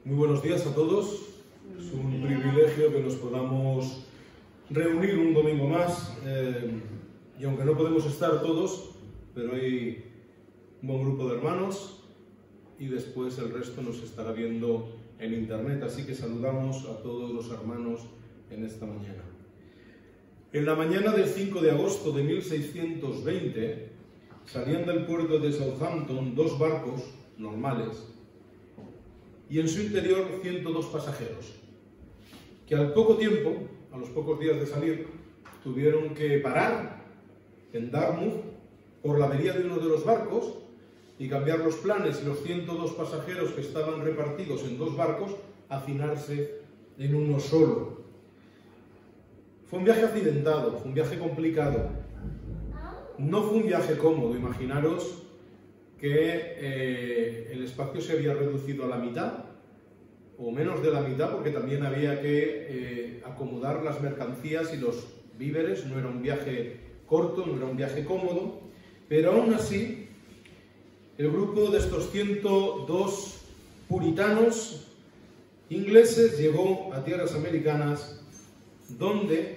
Muy buenos días a todos. Es un privilegio que nos podamos reunir un domingo más. Y aunque no podemos estar todos, pero hay un buen grupo de hermanos y después el resto nos estará viendo en internet. Así que saludamos a todos los hermanos en esta mañana. En la mañana del 5 de agosto de 1620 salían del puerto de Southampton 2 barcos normales y en su interior 102 pasajeros, que al poco tiempo, a los pocos días de salir, tuvieron que parar en Dartmouth por la avería de uno de los barcos y cambiar los planes, y los 102 pasajeros que estaban repartidos en 2 barcos hacinarse en uno solo. Fue un viaje accidentado, fue un viaje complicado, no fue un viaje cómodo. Imaginaros que el espacio se había reducido a la mitad, o menos de la mitad, porque también había que acomodar las mercancías y los víveres. No era un viaje corto, no era un viaje cómodo, pero aún así, el grupo de estos 102 puritanos ingleses llegó a tierras americanas, donde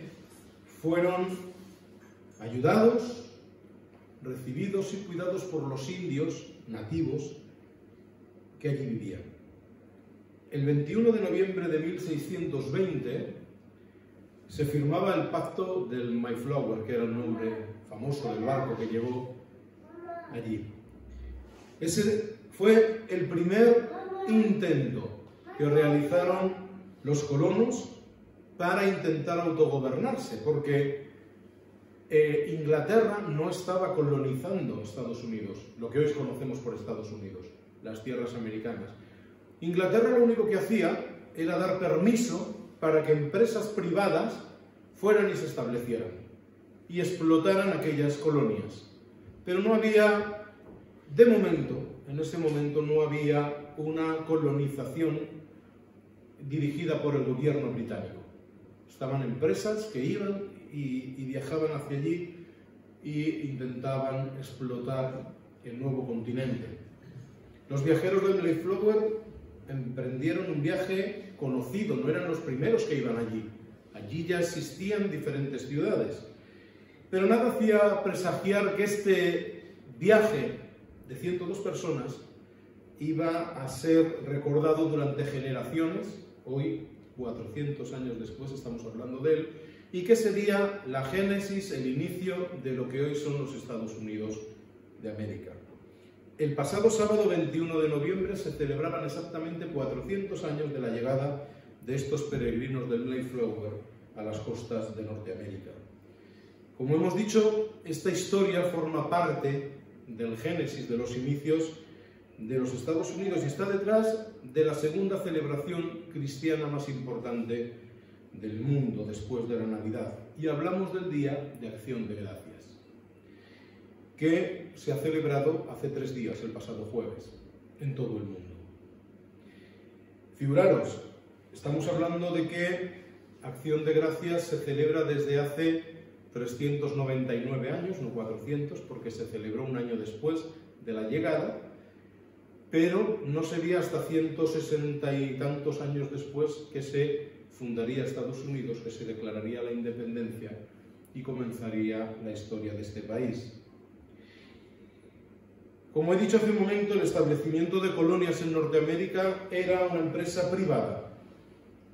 fueron ayudados, recibidos y cuidados por los indios nativos que allí vivían. El 21 de noviembre de 1620 se firmaba el pacto del Mayflower, que era el nombre famoso del barco que llegó allí. Ese fue el primer intento que realizaron los colonos para intentar autogobernarse, porque Inglaterra no estaba colonizando Estados Unidos, lo que hoy conocemos por Estados Unidos, las tierras americanas. Inglaterra lo único que hacía era dar permiso para que empresas privadas fueran y se establecieran y explotaran aquellas colonias. Pero no había, de momento, en ese momento no había una colonización dirigida por el gobierno británico. Estaban empresas que iban y viajaban hacia allí e intentaban explotar el nuevo continente. Los viajeros del Mayflower emprendieron un viaje conocido, no eran los primeros que iban allí. Allí ya existían diferentes ciudades. Pero nada hacía presagiar que este viaje de 102 personas iba a ser recordado durante generaciones. Hoy, 400 años después, estamos hablando de él, y que sería la génesis, el inicio de lo que hoy son los Estados Unidos de América. El pasado sábado 21 de noviembre se celebraban exactamente 400 años de la llegada de estos peregrinos del Mayflower a las costas de Norteamérica. Como hemos dicho, esta historia forma parte del génesis de los inicios de los Estados Unidos y está detrás de la segunda celebración cristiana más importante del mundo después de la Navidad. Y hablamos del Día de Acción de Gracias, que se ha celebrado hace 3 días, el pasado jueves, en todo el mundo. Figuraros, estamos hablando de que Acción de Gracias se celebra desde hace 399 años, no 400, porque se celebró un año después de la llegada, pero no sería hasta 160 y tantos años después que se fundaría Estados Unidos, que se declararía la independencia y comenzaría la historia de este país. Como he dicho hace un momento, el establecimiento de colonias en Norteamérica era una empresa privada.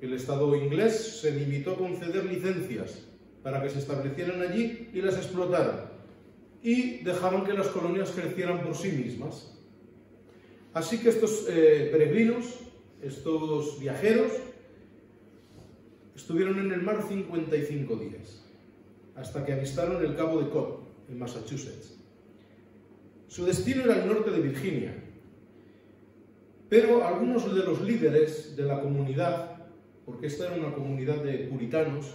El Estado inglés se limitó a conceder licencias para que se establecieran allí y las explotaran, y dejaban que las colonias crecieran por sí mismas. Así que estos peregrinos, estos viajeros, estuvieron en el mar 55 días, hasta que avistaron el Cabo de Cod, en Massachusetts. Su destino era el norte de Virginia, pero algunos de los líderes de la comunidad, porque esta era una comunidad de puritanos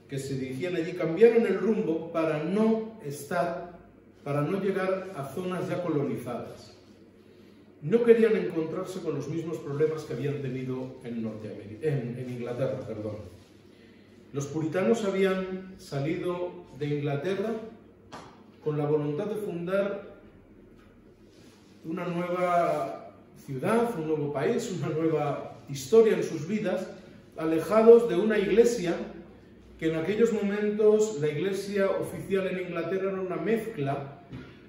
que se dirigían allí, cambiaron el rumbo para no llegar a zonas ya colonizadas. No querían encontrarse con los mismos problemas que habían tenido en Inglaterra. Los puritanos habían salido de Inglaterra con la voluntad de fundar una nueva ciudad, un nuevo país, una nueva historia en sus vidas, alejados de una iglesia que en aquellos momentos la iglesia oficial en Inglaterra era una mezcla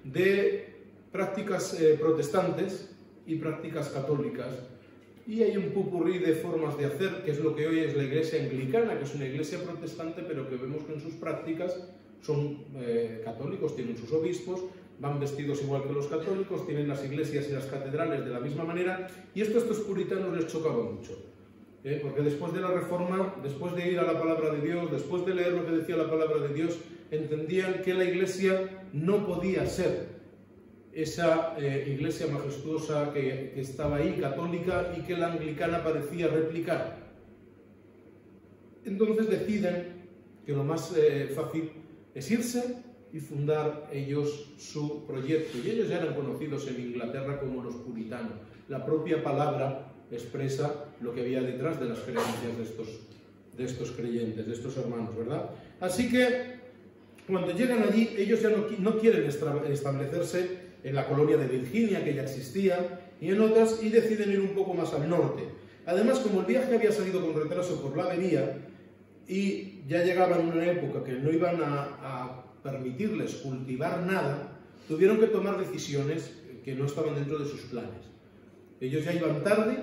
de prácticas protestantes y prácticas católicas. Y hay un popurrí de formas de hacer, que es lo que hoy es la iglesia anglicana, que es una iglesia protestante, pero que vemos que en sus prácticas son católicos, tienen sus obispos, van vestidos igual que los católicos, tienen las iglesias y las catedrales de la misma manera, y esto a estos puritanos les chocaba mucho. Porque después de la Reforma, después de ir a la palabra de Dios, después de leer lo que decía la palabra de Dios, entendían que la iglesia no podía ser esa iglesia majestuosa que estaba ahí, católica, y que la anglicana parecía replicar. Entonces deciden que lo más fácil es irse y fundar ellos su proyecto. Y ellos ya eran conocidos en Inglaterra como los puritanos. La propia palabra expresa lo que había detrás de las creencias de estos creyentes, de estos hermanos, ¿verdad? Así que cuando llegan allí, ellos ya no quieren establecerse en la colonia de Virginia, que ya existía, y en otras, y deciden ir un poco más al norte. Además, como el viaje había salido con retraso por la avería, y ya llegaban en una época que no iban a permitirles cultivar nada, tuvieron que tomar decisiones que no estaban dentro de sus planes. Ellos ya iban tarde,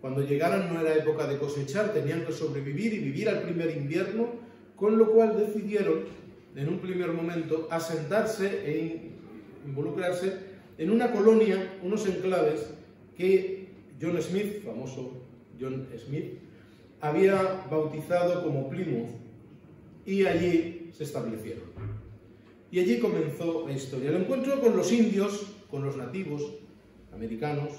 cuando llegaran no era época de cosechar, tenían que sobrevivir y vivir al primer invierno, con lo cual decidieron, en un primer momento, asentarse e involucrarse en una colonia, unos enclaves que John Smith, famoso John Smith, había bautizado como Plymouth, y allí se establecieron. Y allí comenzó la historia. El encuentro con los indios, con los nativos americanos,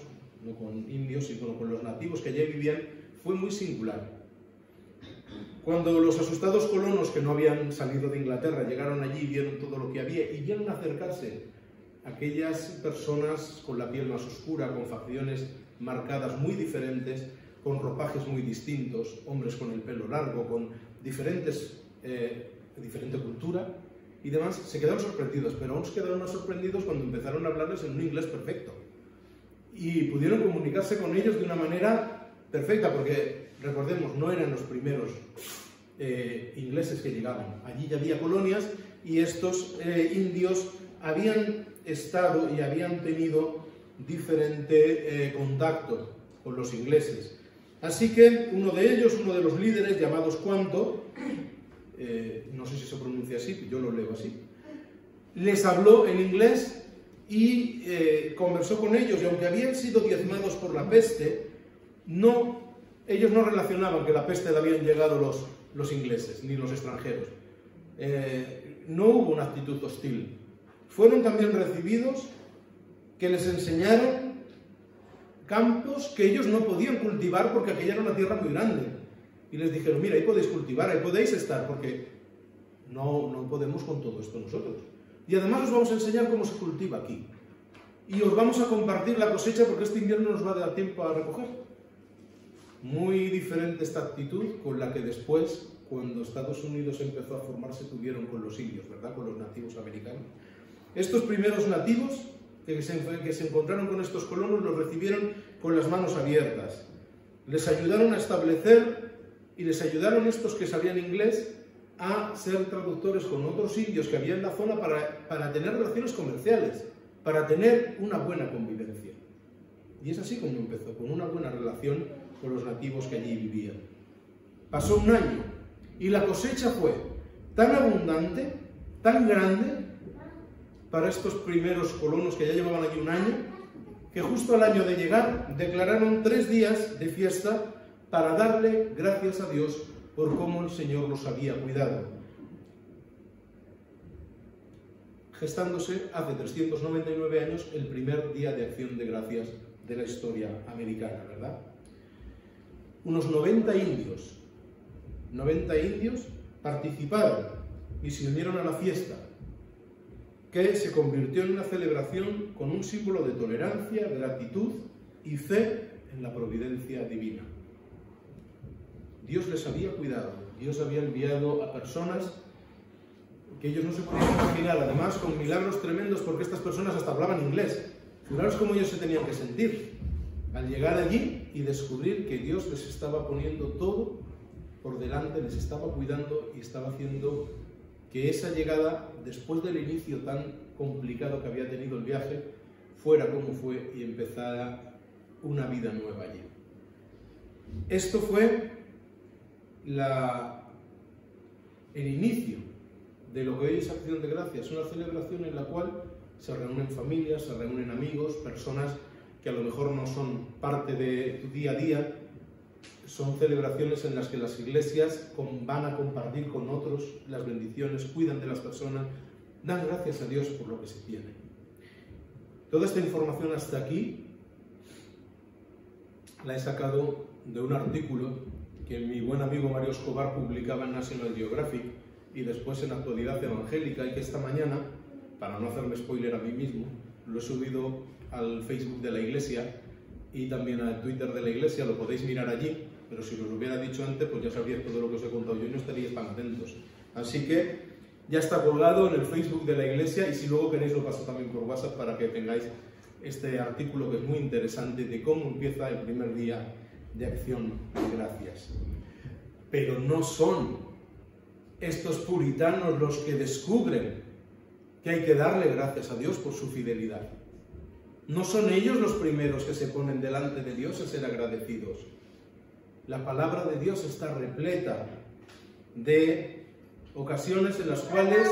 no con indios, sino con los nativos que allí vivían, fue muy singular. Cuando los asustados colonos que no habían salido de Inglaterra llegaron allí y vieron todo lo que había, y vieron acercarse aquellas personas con la piel más oscura, con facciones marcadas muy diferentes, con ropajes muy distintos, hombres con el pelo largo, con diferente cultura y demás, se quedaron sorprendidos, pero aún se quedaron más sorprendidos cuando empezaron a hablarles en un inglés perfecto. Y pudieron comunicarse con ellos de una manera perfecta, porque, recordemos, no eran los primeros ingleses que llegaban. Allí ya había colonias y estos indios habían estado y habían tenido diferente contacto con los ingleses. Así que uno de ellos, uno de los líderes, llamados Quanto, no sé si se pronuncia así, yo lo leo así, les habló en inglés y conversó con ellos, y aunque habían sido diezmados por la peste, ellos no relacionaban que la peste le habían llegado los ingleses, ni los extranjeros. No hubo una actitud hostil. Fueron también recibidos, que les enseñaron campos que ellos no podían cultivar porque aquella era una tierra muy grande. Y les dijeron, mira, ahí podéis cultivar, ahí podéis estar, porque no podemos con todo esto nosotros. Y además os vamos a enseñar cómo se cultiva aquí. Y os vamos a compartir la cosecha porque este invierno nos va a dar tiempo a recoger. Muy diferente esta actitud con la que después, cuando Estados Unidos empezó a formarse, tuvieron con los indios, ¿verdad? Con los nativos americanos. Estos primeros nativos que se encontraron con estos colonos los recibieron con las manos abiertas. Les ayudaron a establecer y les ayudaron estos que sabían inglés a ser traductores con otros indios que había en la zona para tener relaciones comerciales, para tener una buena convivencia. Y es así como empezó, con una buena relación con los nativos que allí vivían. Pasó un año y la cosecha fue tan abundante, tan grande, para estos primeros colonos que ya llevaban allí un año, que justo al año de llegar declararon 3 días de fiesta para darle gracias a Dios por cómo el Señor los había cuidado. Gestándose hace 399 años el primer día de acción de gracias de la historia americana, ¿verdad? Unos 90 indios participaron y se unieron a la fiesta, que se convirtió en una celebración con un símbolo de tolerancia, gratitud y fe en la providencia divina. Dios les había cuidado, Dios había enviado a personas que ellos no se podían imaginar, además con milagros tremendos, porque estas personas hasta hablaban inglés. Fijaros cómo ellos se tenían que sentir. al llegar allí y descubrir que Dios les estaba poniendo todo por delante, les estaba cuidando y estaba haciendo que esa llegada, después del inicio tan complicado que había tenido el viaje, fuera como fue y empezara una vida nueva allí. Esto fue el inicio de lo que hoy es Acción de Gracias, una celebración en la cual se reúnen familias, se reúnen amigos, personas que a lo mejor no son parte de tu día a día. Son celebraciones en las que las iglesias van a compartir con otros las bendiciones, cuidan de las personas, dan gracias a Dios por lo que se tiene. Toda esta información hasta aquí la he sacado de un artículo que mi buen amigo Mario Escobar publicaba en National Geographic y después en Actualidad Evangélica, y que esta mañana, para no hacerme spoiler a mí mismo, lo he subido al Facebook de la iglesia y también al Twitter de la iglesia, lo podéis mirar allí, pero si os lo hubiera dicho antes, pues ya sabríais todo lo que os he contado yo y no estaríais tan atentos. Así que ya está colgado en el Facebook de la iglesia, y si luego queréis lo paso también por WhatsApp para que tengáis este artículo que es muy interesante de cómo empieza el primer día de Acción de Gracias. Pero no son estos puritanos los que descubren que hay que darle gracias a Dios por su fidelidad. No son ellos los primeros que se ponen delante de Dios a ser agradecidos. La palabra de Dios está repleta de ocasiones en las cuales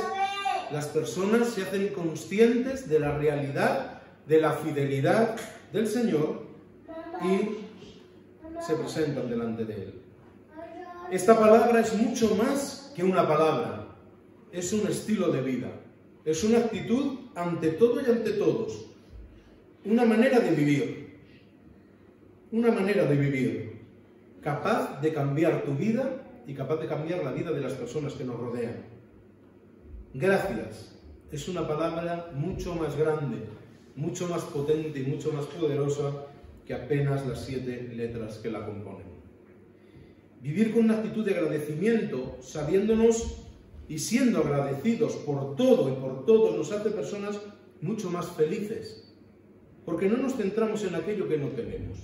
las personas se hacen conscientes de la realidad, de la fidelidad del Señor y se presentan delante de Él. Esta palabra es mucho más que una palabra, es un estilo de vida, es una actitud ante todo y ante todos, una manera de vivir, capaz de cambiar tu vida y capaz de cambiar la vida de las personas que nos rodean. Gracias es una palabra mucho más grande, mucho más potente y mucho más poderosa que apenas las 7 letras que la componen. Vivir con una actitud de agradecimiento, sabiéndonos y siendo agradecidos por todo y por todos, nos hace personas mucho más felices, porque no nos centramos en aquello que no tenemos,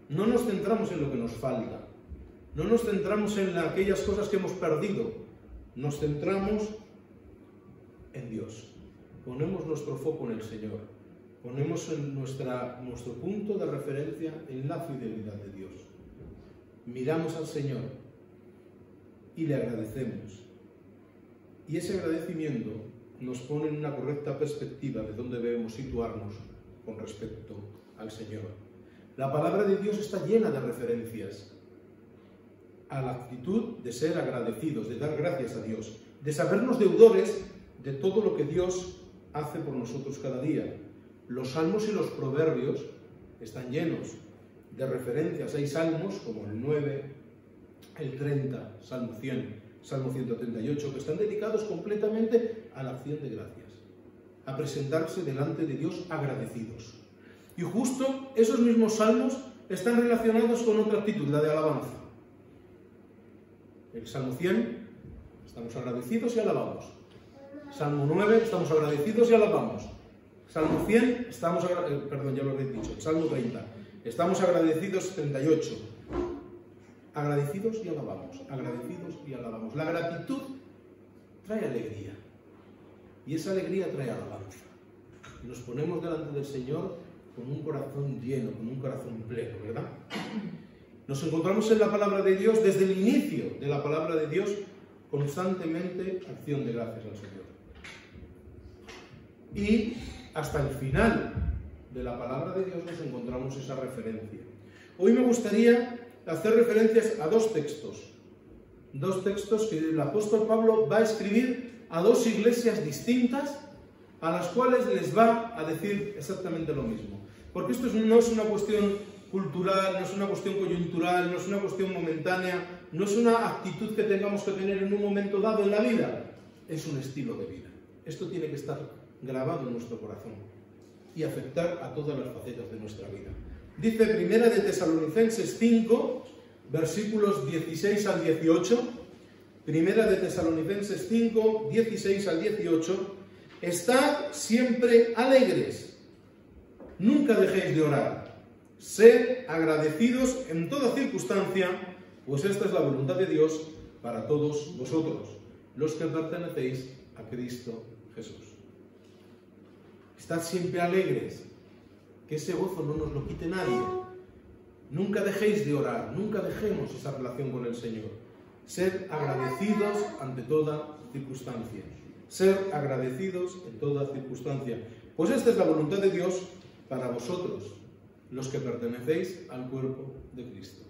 no nos centramos en lo que nos falta, no nos centramos en aquellas cosas que hemos perdido, nos centramos en Dios, ponemos nuestro foco en el Señor, ponemos nuestro punto de referencia en la fidelidad de Dios. Miramos al Señor y le agradecemos. Y ese agradecimiento nos pone en una correcta perspectiva de dónde debemos situarnos con respecto al Señor. La palabra de Dios está llena de referencias a la actitud de ser agradecidos, de dar gracias a Dios, de sabernos deudores de todo lo que Dios hace por nosotros cada día. Los salmos y los proverbios están llenos de referencias. Hay salmos como el 9, el 30, Salmo 100, Salmo 138, que están dedicados completamente a la acción de gracias, a presentarse delante de Dios agradecidos. Y justo esos mismos salmos están relacionados con otra actitud, la de alabanza. El Salmo 100, estamos agradecidos y alabamos. Salmo 9, estamos agradecidos y alabamos. Salmo 100, perdón, ya lo he dicho. Salmo 30, estamos agradecidos. 38, agradecidos y alabamos. Agradecidos y alabamos. La gratitud trae alegría. Y esa alegría trae alabanza. Y nos ponemos delante del Señor con un corazón lleno, con un corazón pleno, ¿verdad? Nos encontramos en la palabra de Dios, desde el inicio de la palabra de Dios, constantemente acción de gracias al Señor. Y hasta el final de la palabra de Dios nos encontramos esa referencia. Hoy me gustaría hacer referencias a dos textos que el apóstol Pablo va a escribir a dos iglesias distintas, a las cuales les va a decir exactamente lo mismo. Porque esto no es una cuestión cultural, no es una cuestión coyuntural, no es una cuestión momentánea, no es una actitud que tengamos que tener en un momento dado en la vida, es un estilo de vida. Esto tiene que estar grabado en nuestro corazón y afectar a todas las facetas de nuestra vida. Dice Primera de Tesalonicenses 5, versículos 16 al 18, Primera de Tesalonicenses 5, 16 al 18, estad siempre alegres, nunca dejéis de orar, Sed agradecidos en toda circunstancia, pues esta es la voluntad de Dios para todos vosotros, los que pertenecéis a Cristo Jesús. Estad siempre alegres, que ese gozo no nos lo quite nadie. Nunca dejéis de orar, nunca dejemos esa relación con el Señor. Sed agradecidos ante toda circunstancia. Sed agradecidos en toda circunstancia. Pues esta es la voluntad de Dios para vosotros, los que pertenecéis al cuerpo de Cristo.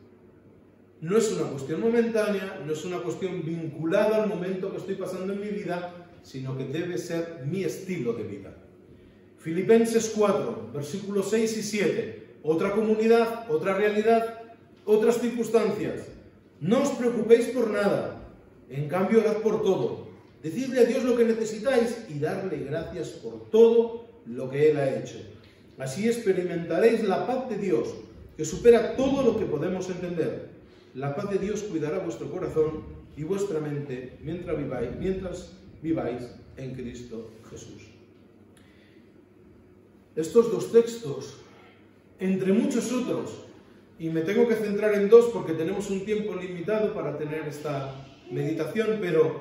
No es una cuestión momentánea, no es una cuestión vinculada al momento que estoy pasando en mi vida, sino que debe ser mi estilo de vida. Filipenses 4, versículos 6 y 7. Otra comunidad, otra realidad, otras circunstancias. No os preocupéis por nada, en cambio orad por todo. Decidle a Dios lo que necesitáis y darle gracias por todo lo que Él ha hecho. Así experimentaréis la paz de Dios, que supera todo lo que podemos entender. La paz de Dios cuidará vuestro corazón y vuestra mente mientras viváis en Cristo Jesús. Estos dos textos, entre muchos otros, y me tengo que centrar en dos porque tenemos un tiempo limitado para tener esta meditación, pero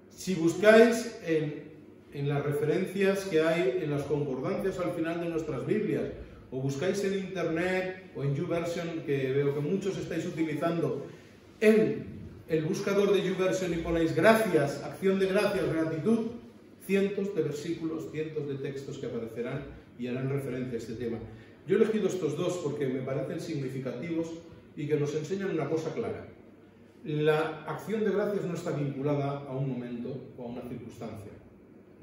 si buscáis en las referencias que hay en las concordancias al final de nuestras Biblias, o buscáis en Internet o en YouVersion, que veo que muchos estáis utilizando, en el buscador de YouVersion y ponéis gracias, acción de gracias, gratitud, cientos de versículos, cientos de textos que aparecerán y harán referencia a este tema. Yo he elegido estos dos porque me parecen significativos y que nos enseñan una cosa clara. La acción de gracias no está vinculada a un momento o a una circunstancia,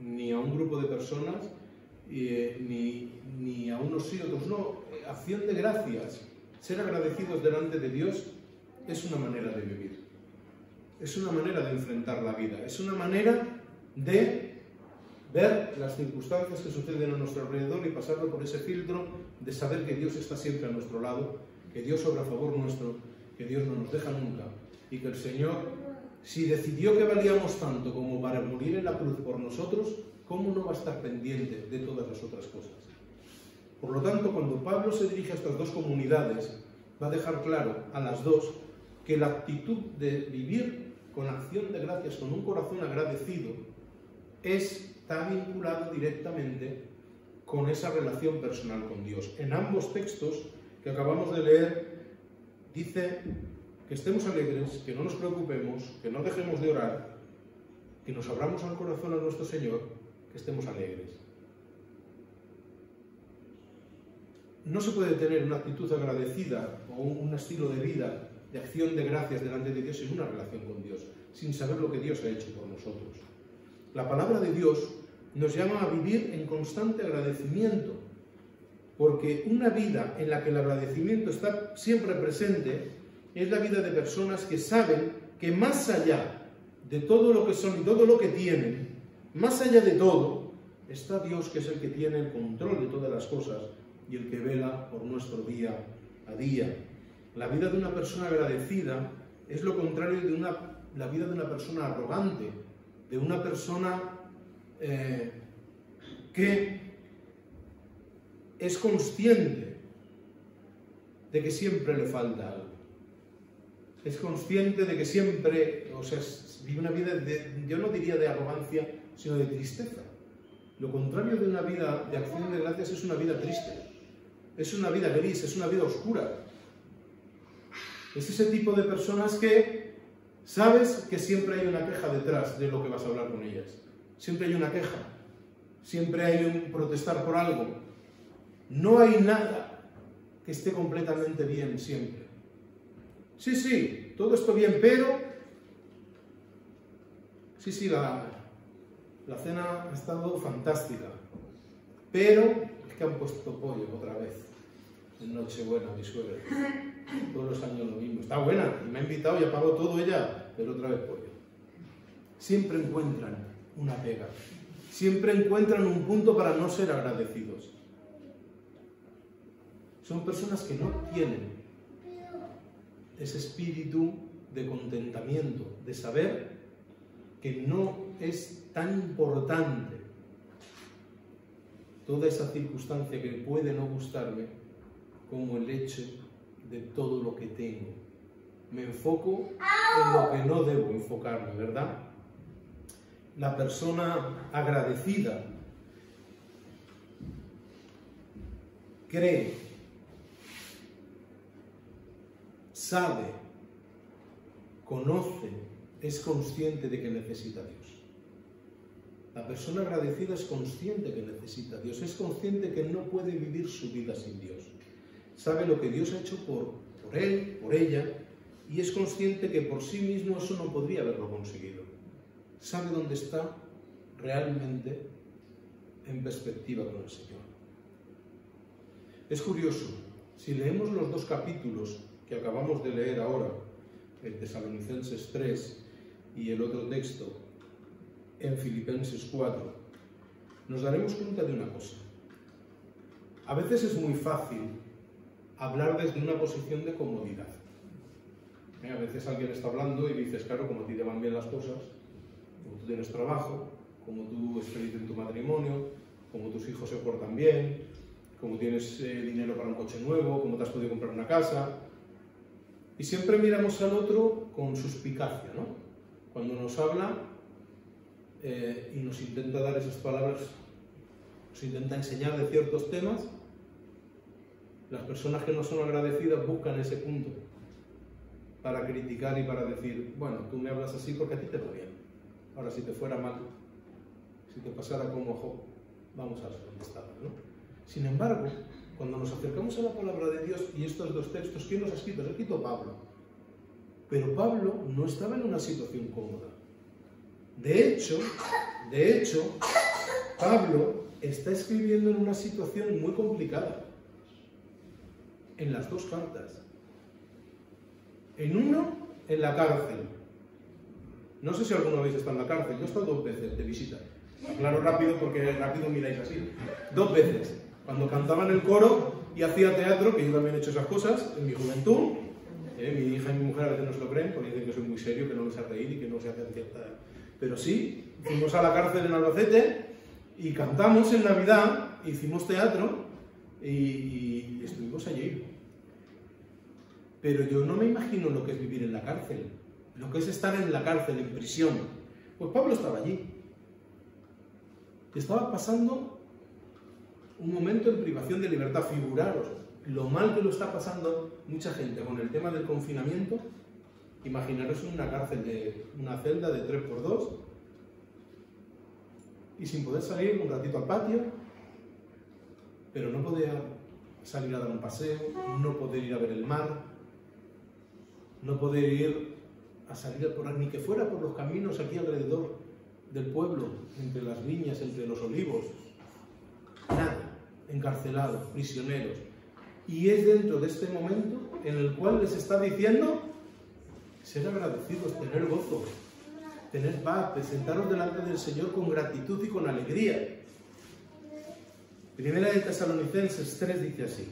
ni a un grupo de personas, ni a unos sí, otros no. Acción de gracias, ser agradecidos delante de Dios, es una manera de vivir. Es una manera de enfrentar la vida. Es una manera de ver las circunstancias que suceden a nuestro alrededor y pasarlo por ese filtro de saber que Dios está siempre a nuestro lado, que Dios obra a favor nuestro, que Dios no nos deja nunca y que el Señor, si decidió que valíamos tanto como para morir en la cruz por nosotros, ¿cómo no va a estar pendiente de todas las otras cosas? Por lo tanto, cuando Pablo se dirige a estas dos comunidades, va a dejar claro a las dos que la actitud de vivir con acción de gracias, con un corazón agradecido, está vinculado directamente con esa relación personal con Dios. En ambos textos que acabamos de leer, dice que estemos alegres, que no nos preocupemos, que no dejemos de orar, que nos abramos al corazón a nuestro Señor, que estemos alegres. No se puede tener una actitud agradecida o un estilo de vida de acción de gracias delante de Dios sin una relación con Dios, sin saber lo que Dios ha hecho por nosotros. La palabra de Dios nos llama a vivir en constante agradecimiento, porque una vida en la que el agradecimiento está siempre presente es la vida de personas que saben que más allá de todo lo que son y todo lo que tienen, más allá de todo, está Dios, que es el que tiene el control de todas las cosas y el que vela por nuestro día a día. La vida de una persona agradecida es lo contrario de la vida de una persona arrogante, de una persona que es consciente de que siempre le falta algo. Es consciente de que siempre, vive una vida yo no diría de arrogancia, sino de tristeza. Lo contrario de una vida de acción de gracias es una vida triste, es una vida gris, es una vida oscura. Es ese tipo de personas que sabes que siempre hay una queja detrás de lo que vas a hablar con ellas. Siempre hay una queja, siempre hay un protestar por algo. No hay nada que esté completamente bien siempre. Sí, todo esto bien, pero... Sí, la cena ha estado fantástica, pero es que han puesto pollo otra vez. En Nochebuena, mi suegra. Todos los años lo mismo. Está buena, y me ha invitado y ha pagado todo ella, pero otra vez pollo. Siempre encuentran una pega. Siempre encuentran un punto para no ser agradecidos. Son personas que no tienen ese espíritu de contentamiento, de saber que no es tan importante toda esa circunstancia que puede no gustarme como el hecho de todo lo que tengo. Me enfoco en lo que no debo enfocarme, ¿verdad? La persona agradecida cree, sabe, conoce, es consciente de que necesita a Dios. La persona agradecida es consciente que necesita a Dios, es consciente que no puede vivir su vida sin Dios. Sabe lo que Dios ha hecho por él, por ella, y es consciente que por sí mismo eso no podría haberlo conseguido. Sabe dónde está realmente en perspectiva con el Señor. Es curioso, si leemos los dos capítulos que acabamos de leer ahora, el Tesalonicenses 3 y el otro texto en Filipenses 4, nos daremos cuenta de una cosa. A veces es muy fácil hablar desde una posición de comodidad. A veces alguien está hablando y dices, claro, como a ti te van bien las cosas, como tú tienes trabajo, como tú eres feliz en tu matrimonio, como tus hijos se portan bien, como tienes dinero para un coche nuevo, como te has podido comprar una casa. Y siempre miramos al otro con suspicacia, ¿no? Cuando nos habla y nos intenta dar esas palabras, nos intenta enseñar de ciertos temas, las personas que no son agradecidas buscan ese punto para criticar y para decir, bueno, tú me hablas así porque a ti te va bien. Ahora, si te fuera mal, si te pasara como Job, vamos a ver dónde estabas, ¿no? Sin embargo, cuando nos acercamos a la palabra de Dios y estos dos textos, ¿quién los ha escrito? Los ha escrito Pablo. Pero Pablo no estaba en una situación cómoda. De hecho, Pablo está escribiendo en una situación muy complicada. En las dos cartas. En uno, en la cárcel. No sé si alguna vez está en la cárcel. Yo he estado 2 veces de visita. Aclaro rápido porque rápido miráis así. 2 veces. Cuando cantaba en el coro y hacía teatro, que yo también he hecho esas cosas en mi juventud. Mi hija y mi mujer a veces no se lo creen porque dicen que soy muy serio, que no les hace reír y que no se hace cierta... Pero sí, fuimos a la cárcel en Albacete y cantamos en Navidad, hicimos teatro y estuvimos allí. Pero yo no me imagino lo que es vivir en la cárcel, lo que es estar en la cárcel, en prisión. Pues Pablo estaba allí. Estaba pasando un momento en privación de libertad. Figuraros lo mal que lo está pasando mucha gente con el tema del confinamiento. Imaginaros en una cárcel, de una celda de 3×2 y sin poder salir un ratito al patio, pero no podía salir a dar un paseo, no poder ir a ver el mar, no poder ir a salir ni que fuera por los caminos aquí alrededor del pueblo, entre las viñas, entre los olivos. Nada, encarcelados, prisioneros. Y es dentro de este momento en el cual les está diciendo ser agradecidos, tener gozo, tener paz, presentaros delante del Señor con gratitud y con alegría. Primera de Tesalonicenses 3 dice así,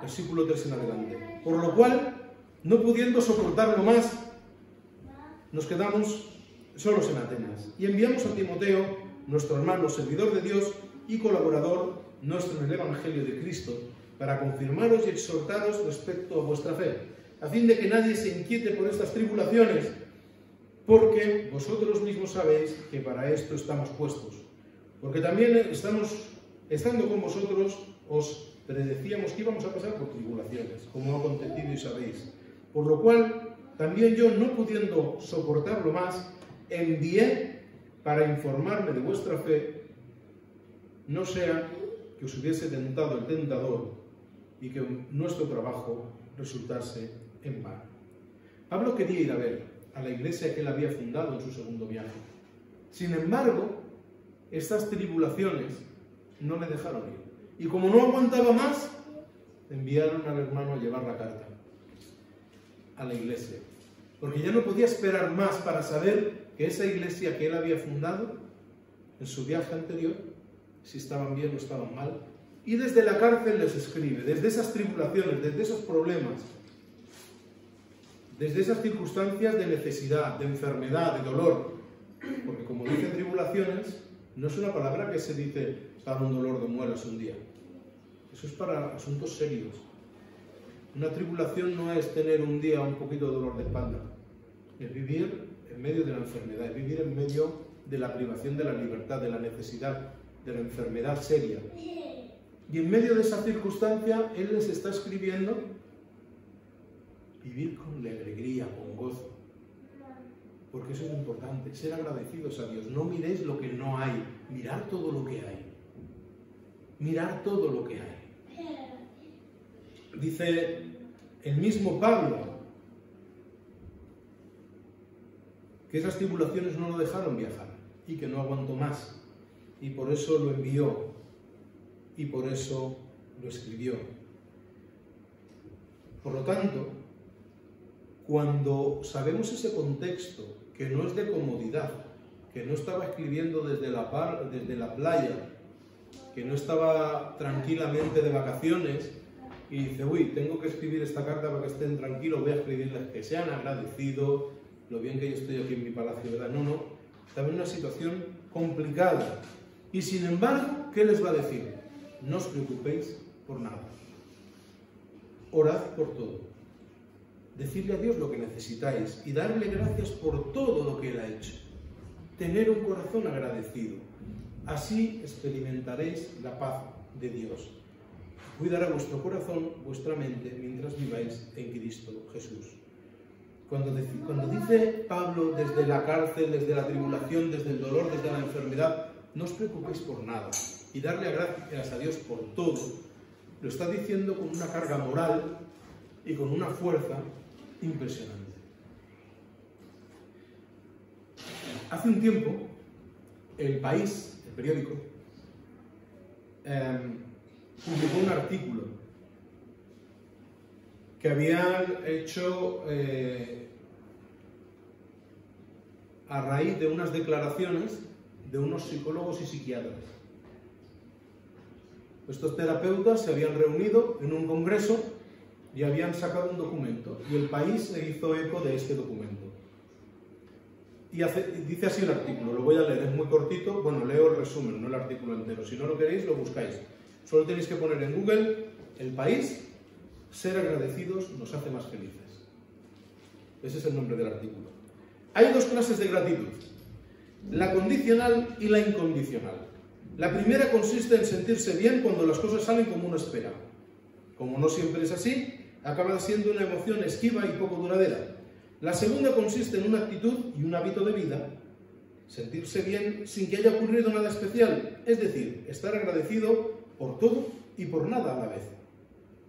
versículo 3 en adelante. Por lo cual, no pudiendo soportarlo más, nos quedamos solos en Atenas y enviamos a Timoteo, nuestro hermano, servidor de Dios y colaborador nuestro en el Evangelio de Cristo, para confirmaros y exhortaros respecto a vuestra fe, a fin de que nadie se inquiete por estas tribulaciones, porque vosotros mismos sabéis que para esto estamos puestos. Porque también estando con vosotros, os predecíamos que íbamos a pasar por tribulaciones, como ha acontecido y sabéis. Por lo cual, también yo, no pudiendo soportarlo más, envié para informarme de vuestra fe, no sea que os hubiese tentado el tentador y que nuestro trabajo resultase en vano. Pablo quería ir a ver a la iglesia que él había fundado en su segundo viaje. Sin embargo, estas tribulaciones no le dejaron ir. Y como no aguantaba más, enviaron al hermano a llevar la carta a la iglesia. Porque ya no podía esperar más para saber que esa iglesia que él había fundado en su viaje anterior, si estaban bien o estaban mal. Y desde la cárcel les escribe, desde esas tribulaciones, desde esos problemas, desde esas circunstancias de necesidad, de enfermedad, de dolor. Porque como dice tribulaciones, no es una palabra que se dice, estaba un dolor de muelas un día. Eso es para asuntos serios. Una tribulación no es tener un día un poquito de dolor de espalda. Es vivir en medio de la enfermedad, es vivir en medio de la privación de la libertad, de la necesidad, de la enfermedad seria. Y en medio de esa circunstancia, Él les está escribiendo vivir con alegría, con gozo. Porque eso es importante, ser agradecidos a Dios. No miréis lo que no hay, mirar todo lo que hay. Mirar todo lo que hay. Dice el mismo Pablo que esas tribulaciones no lo dejaron viajar y que no aguantó más. Y por eso lo envió y por eso lo escribió. Por lo tanto, cuando sabemos ese contexto, que no es de comodidad, que no estaba escribiendo desde la playa, que no estaba tranquilamente de vacaciones y dice, uy, tengo que escribir esta carta para que estén tranquilos, voy a escribirles que sean agradecidos, lo bien que yo estoy aquí en mi palacio, ¿verdad? No, no, estaba en una situación complicada. Y sin embargo, ¿qué les va a decir? No os preocupéis por nada. Orad por todo. Decidle a Dios lo que necesitáis y darle gracias por todo lo que Él ha hecho. Tener un corazón agradecido. Así experimentaréis la paz de Dios. Cuidará vuestro corazón, vuestra mente, mientras viváis en Cristo Jesús. Cuando dice Pablo desde la cárcel, desde la tribulación, desde el dolor, desde la enfermedad, no os preocupéis por nada y darle gracias a Dios por todo, lo está diciendo con una carga moral y con una fuerza impresionante. Hace un tiempo, El País, el periódico, publicó un artículo que habían hecho a raíz de unas declaraciones de unos psicólogos y psiquiatras. Estos terapeutas se habían reunido en un congreso y habían sacado un documento, y El País se hizo eco de este documento. Y dice así el artículo, lo voy a leer, es muy cortito, bueno, leo el resumen, no el artículo entero, si no lo queréis lo buscáis. Solo tenéis que poner en Google El País, ser agradecidos nos hace más felices. Ese es el nombre del artículo. Hay dos clases de gratitud, la condicional y la incondicional. La primera consiste en sentirse bien cuando las cosas salen como uno espera. Como no siempre es así, acaba siendo una emoción esquiva y poco duradera. La segunda consiste en una actitud y un hábito de vida, sentirse bien sin que haya ocurrido nada especial, es decir, estar agradecido por todo y por nada a la vez.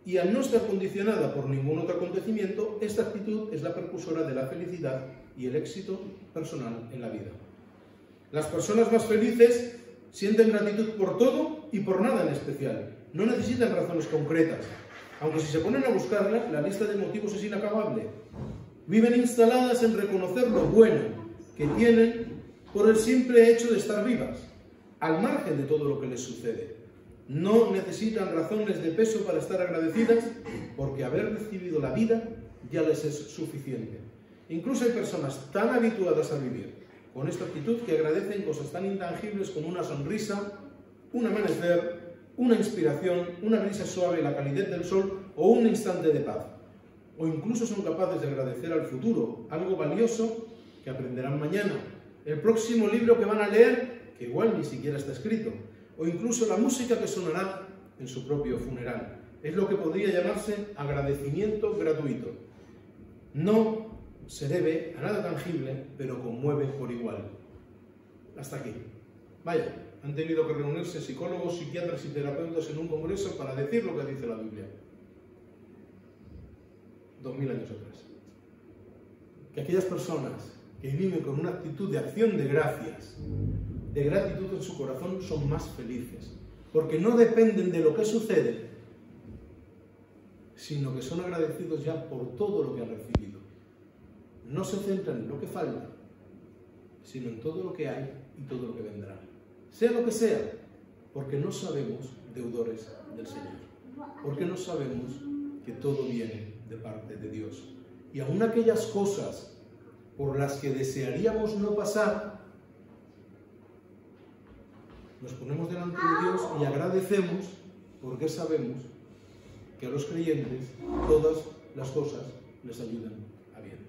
Y al no estar condicionada por ningún otro acontecimiento, esta actitud es la precursora de la felicidad y el éxito personal en la vida. Las personas más felices sienten gratitud por todo y por nada en especial. No necesitan razones concretas. Aunque si se ponen a buscarlas, la lista de motivos es inacabable. Viven instaladas en reconocer lo bueno que tienen por el simple hecho de estar vivas, al margen de todo lo que les sucede. No necesitan razones de peso para estar agradecidas, porque haber recibido la vida ya les es suficiente. Incluso hay personas tan habituadas a vivir con esta actitud que agradecen cosas tan intangibles como una sonrisa, un amanecer, una inspiración, una brisa suave, la calidez del sol o un instante de paz. O incluso son capaces de agradecer al futuro, algo valioso que aprenderán mañana, el próximo libro que van a leer, que igual ni siquiera está escrito, o incluso la música que sonará en su propio funeral. Es lo que podría llamarse agradecimiento gratuito. No se debe a nada tangible, pero conmueve por igual. Hasta aquí. Vaya, han tenido que reunirse psicólogos, psiquiatras y terapeutas en un congreso para decir lo que dice la Biblia. 2000 años atrás. Que aquellas personas que viven con una actitud de acción de gracias, de gratitud en su corazón, son más felices, porque no dependen de lo que sucede, sino que son agradecidos ya por todo lo que han recibido. No se centran en lo que falta, sino en todo lo que hay y todo lo que vendrá. Sea lo que sea, porque no sabemos deudores del Señor, porque no sabemos que todo viene de parte de Dios. Y aun aquellas cosas por las que desearíamos no pasar, nos ponemos delante de Dios y agradecemos Porque sabemos que a los creyentes todas las cosas les ayudan a bien.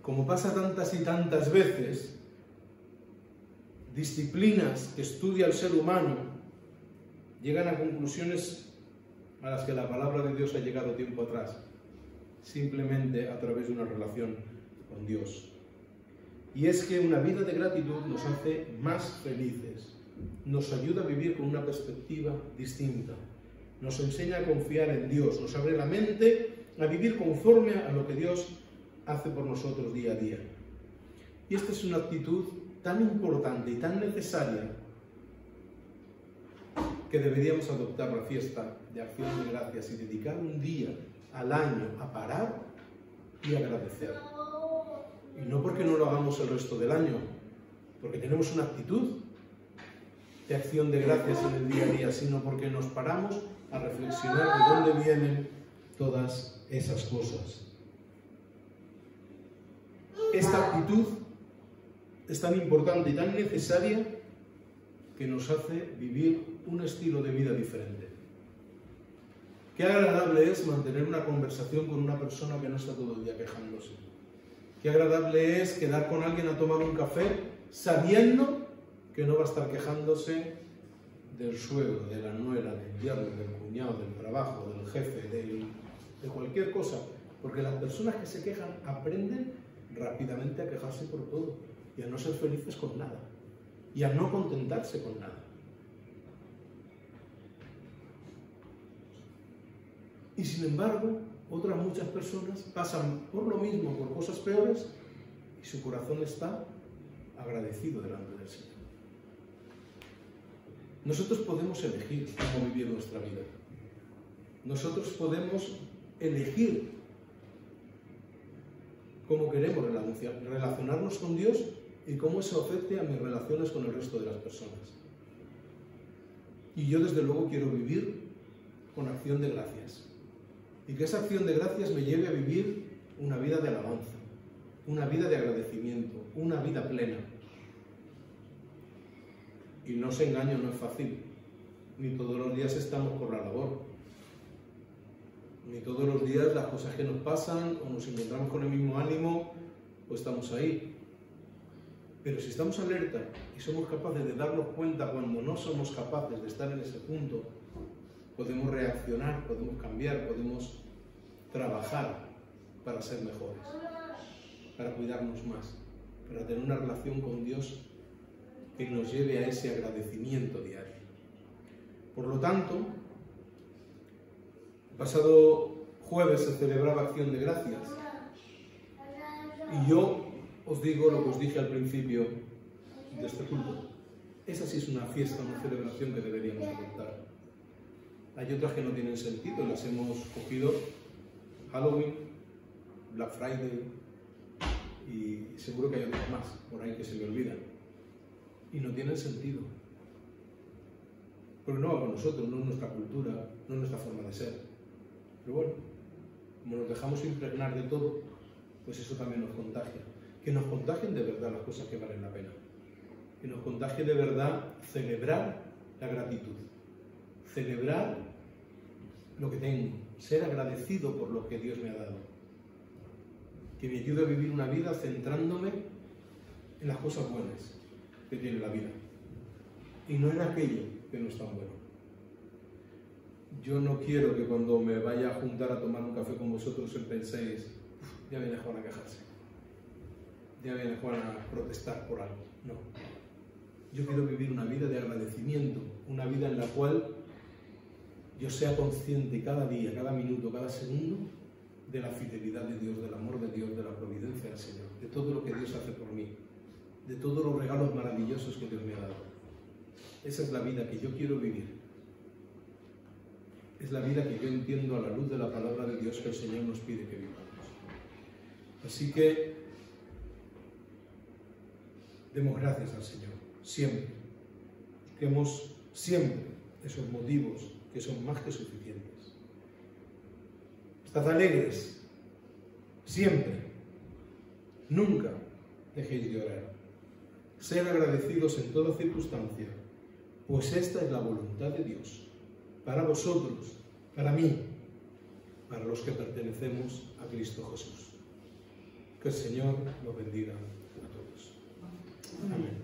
Como pasa tantas y tantas veces, disciplinas que estudia el ser humano llegan a conclusiones a las que la palabra de Dios ha llegado tiempo atrás, simplemente a través de una relación con Dios. Y es que una vida de gratitud nos hace más felices, nos ayuda a vivir con una perspectiva distinta, nos enseña a confiar en Dios, nos abre la mente a vivir conforme a lo que Dios hace por nosotros día a día. Y esta es una actitud tan importante y tan necesaria que deberíamos adoptar la fiesta de Acción de Gracias y dedicar un día al año a parar y agradecer. Y no porque no lo hagamos el resto del año, porque tenemos una actitud de acción de gracias en el día a día, sino porque nos paramos a reflexionar de dónde vienen todas esas cosas. Esta actitud es tan importante y tan necesaria que nos hace vivir un estilo de vida diferente. Qué agradable es mantener una conversación con una persona que no está todo el día quejándose. Qué agradable es quedar con alguien a tomar un café sabiendo que no va a estar quejándose del suegro, de la nuera, del yerno, del cuñado, del trabajo, del jefe, de cualquier cosa. Porque las personas que se quejan aprenden rápidamente a quejarse por todo y a no ser felices con nada y a no contentarse con nada. Y sin embargo, otras muchas personas pasan por lo mismo, por cosas peores, y su corazón está agradecido delante del Señor. Nosotros podemos elegir cómo vivir nuestra vida. Nosotros podemos elegir cómo queremos relacionarnos con Dios y cómo eso afecte a mis relaciones con el resto de las personas. Y yo desde luego quiero vivir con acción de gracias. Y que esa acción de gracias me lleve a vivir una vida de alabanza, una vida de agradecimiento, una vida plena. Y no se engañe, no es fácil. Ni todos los días estamos por la labor. Ni todos los días las cosas que nos pasan o nos encontramos con el mismo ánimo, pues estamos ahí. Pero si estamos alerta y somos capaces de darnos cuenta cuando no somos capaces de estar en ese punto, podemos reaccionar, podemos cambiar, podemos trabajar para ser mejores, para cuidarnos más, para tener una relación con Dios que nos lleve a ese agradecimiento diario. Por lo tanto, el pasado jueves se celebraba Acción de Gracias y yo os digo lo que os dije al principio de este culto. Esa sí es una fiesta, una celebración que deberíamos adoptar. Hay otras que no tienen sentido, las hemos cogido Halloween, Black Friday y seguro que hay otras más por ahí que se me olvidan. Y no tienen sentido. Porque no va con nosotros, no es nuestra cultura, no es nuestra forma de ser. Pero bueno, como nos dejamos impregnar de todo, pues eso también nos contagia. Que nos contagien de verdad las cosas que valen la pena. Que nos contagie de verdad celebrar la gratitud. Celebrar lo que tengo. Ser agradecido por lo que Dios me ha dado. Que me ayude a vivir una vida centrándome en las cosas buenas que tiene la vida. Y no en aquello que no es tan bueno. Yo no quiero que cuando me vaya a juntar a tomar un café con vosotros penséis, ya viene Juan a quejarse, ya viene Juan a protestar por algo. No. Yo quiero vivir una vida de agradecimiento, una vida en la cual yo sea consciente cada día, cada minuto, cada segundo de la fidelidad de Dios, del amor de Dios, de la providencia del Señor, de todo lo que Dios hace por mí, de todos los regalos maravillosos que Dios me ha dado. Esa es la vida que yo quiero vivir. Es la vida que yo entiendo a la luz de la palabra de Dios que el Señor nos pide que vivamos. Así que demos gracias al Señor, siempre. Busquemos siempre esos motivos que son más que suficientes. Estad alegres, siempre. Nunca dejéis de orar. Ser agradecidos en toda circunstancia, Pues esta es la voluntad de Dios, para vosotros, para mí, para los que pertenecemos a Cristo Jesús. Que el Señor los bendiga a todos. Amén.